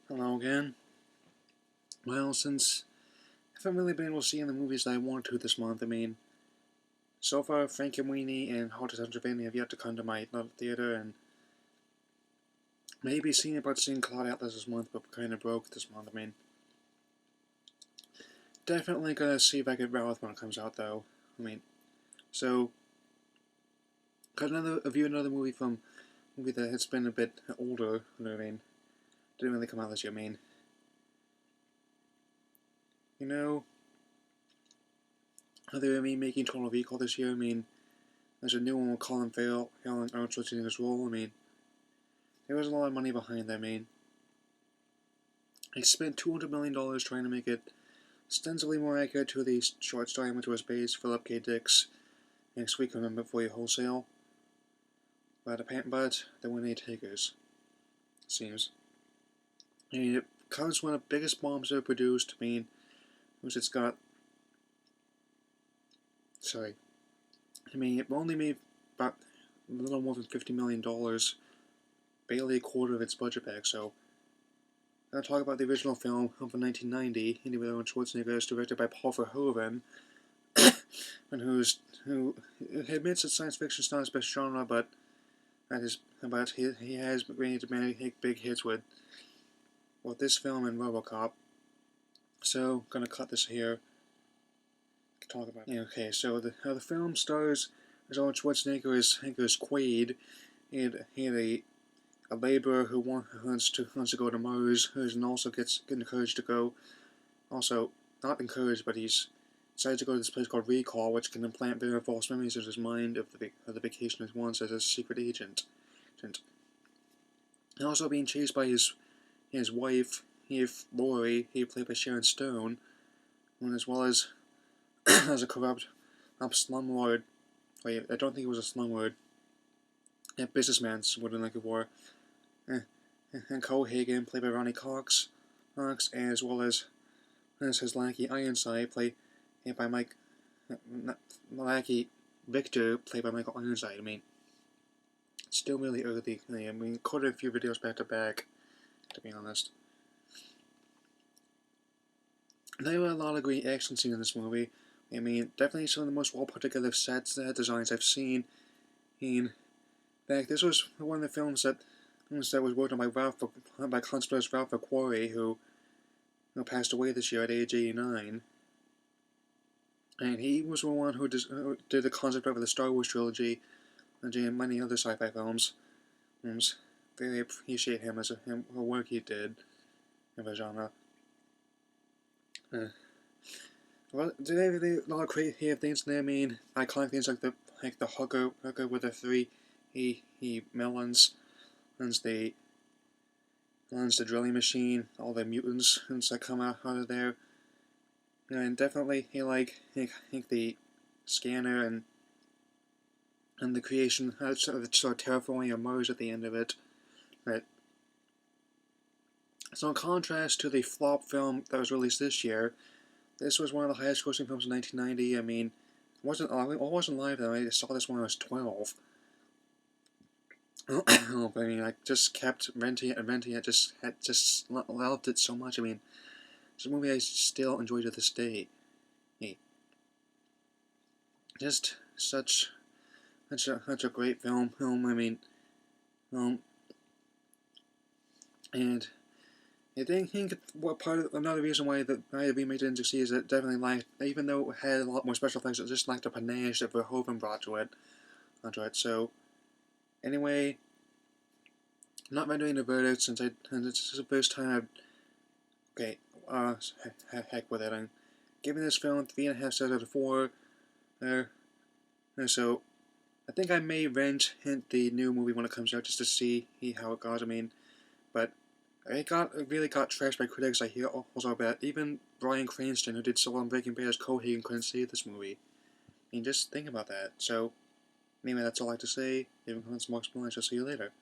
Hello again. Well, since I haven't really been able to see the movies that I wanted to this month, so far Frankenweenie and Haunted Pennsylvania have yet to come to my theater, and maybe seeing Cloud Atlas this month, but kind of broke this month. Definitely gonna see if I can Ralph when it comes out, though. So got another movie that has been a bit older. Didn't really come out this year. You know, other than making Total Recall this year, there's a new one with Colin Farrell and Arnold Schwarzenegger's role. There was a lot of money behind that. They spent $200 million trying to make it ostensibly more accurate to the short story which was based Philip K. Dick's Next Week, remember, For You Wholesale. But there weren't any takers, it seems. It covers one of the biggest bombs ever produced. Which it's got. Sorry. It only made about a little more than $50 million, barely a quarter of its budget back, so. I'll talk about the original film from 1990, with Arnold Schwarzenegger, is directed by Paul Verhoeven, and who admits that science fiction is not his best genre, but he has made many big hits with this film and RoboCop. So, gonna cut this here. Talk about it. Okay, so the film stars as Arnold Schwarzenegger as Quaid, and a laborer who wants to go to Mars, and also gets encouraged to go. Also, not encouraged, but he's decided to go to this place called Recall, which can implant very false memories in his mind of the vacation he once as a secret agent. And also being chased by his wife, Lori, played by Sharon Stone, and as well as as a corrupt slumlord. Wait, I don't think it was a slumlord. A businessman's what I'm looking for. And Cole Hagen, played by Ronnie Cox, as well as his lackey Ironside, played by lackey Victor, played by Michael Ironside. It's still really early. Recorded a few videos back to back, to be honest. There were a lot of great action scenes in this movie. Definitely some of the most well put together sets designs I've seen. In fact, this was one of the films that was worked on by conceptist Ralph McQuarrie, who passed away this year at age 89. And he was the one who did the concept art for the Star Wars trilogy and many other sci-fi films. Very appreciate him as the work he did in the genre. Well, there are a lot of creative things in there. Iconic things like the hugger with the three melons, and the drilling machine, all the mutants that come out of there, and definitely the scanner and the creation sort of terraforming of Mars at the end of it. Right. So in contrast to the flop film that was released this year, this was one of the highest grossing films in 1990. I wasn't live then. I saw this when I was 12. I just kept renting it. Just loved it so much. It's a movie I still enjoy to this day. Just such a great film. And I think another reason why I remade it into C is that it definitely lacked, even though it had a lot more special effects, it just lacked the panache that Verhoeven brought to it. So, anyway, I'm not rendering the verdict since it's the first time heck with it. I'm giving this film 3.5 stars out of 4. So, I think I may hint the new movie when it comes out just to see how it goes. But it really got trashed by critics. I hear also about even Bryan Cranston, who did so well in Breaking Bad as Cohagen, couldn't save this movie. Just think about that. So, anyway, that's all I have to say. If you want some more explanation, I'll see you later.